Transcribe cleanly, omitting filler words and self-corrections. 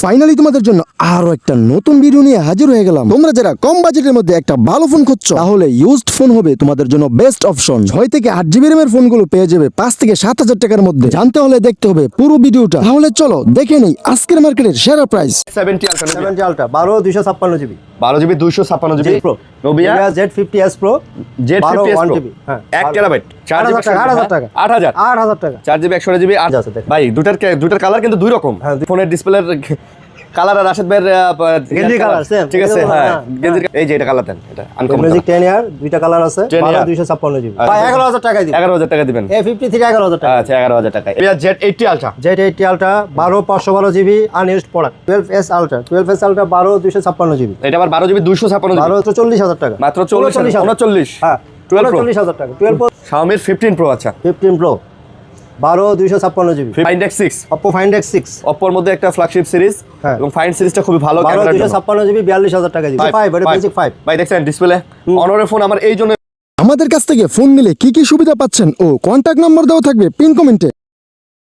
Finally তোমাদের জন্য আরো একটা নতুন ভিডিও নিয়ে হাজির হয়ে গেলাম। তোমরা যারা কম বাজেটের মধ্যে একটা ভালো ফোন খুঁজছো তাহলে ইউজড ফোন হবে তোমাদের জন্য বেস্ট অপশন। 6 থেকে 8 জিবি র্যামের ফোনগুলো পেয়ে যাবে 5 থেকে 7,000 টাকার মধ্যে। জানতে হলে দেখতে হবে পুরো ভিডিওটা। তাহলে চলো দেখে নেই আজকের মার্কেটের সেরা price. 70 ultra 70 ultra 12 256 GB 12 GB 256 GB pro Nubia Z50s Pro Z50s 1 Pro GB হ্যাঁ 1 টেরাবাইট 4 জিবি 8000 টাকা 8000 8000 টাকা 4 জিবি 128 জিবি আছে, দেখো। ভাই দুটার কালার কিন্তু দুই রকম। হ্যাঁ, ফোনের ডিসপ্লের কালার আর রাশেদ ভাইয়ের গেঞ্জি কালার সেম ঠিক আছে। হ্যাঁ গেঞ্জির এই যে এটা কালার দেন, এটা আনকমন ম্যাজিক 10 ইয়ার দুইটা কালার আছে 10 12 256 জিবি ভাই 11000 টাকা দিবেন 11000 টাকা দিবেন। A53 11000 টাকা আচ্ছা 11000 টাকা। এটা Z80 ultra Z80 ultra 12 512 GB unused product 12s ultra 12 256 GB এটা আবার 12 জিবি 256 জিবি 12 44000 টাকা মাত্র 39 হ্যাঁ 12 Pro 44000 টাকা 12 Pro Xiaomi 15 Pro আচ্ছা 15 Pro 12 256 GB Find X6 Oppo Find X6 Oppo এর মধ্যে একটা ফ্ল্যাগশিপ সিরিজ হ্যাঁ। এবং ফাইন্ড সিরিজটা খুবই ভালো 12 ক্যামেরার জন্য। 256 জিবি 42000 টাকা দিবি 5 এটা বেসিক 5 ভাই দেখছেন ডিসপ্লে অনরের ফোন আমার এই জন্য। আমাদের কাছ থেকে ফোন নিলে কি কি সুবিধা পাচ্ছেন ও কন্ট্যাক্ট নম্বর দেওয়া থাকবে পিন কমেন্টে।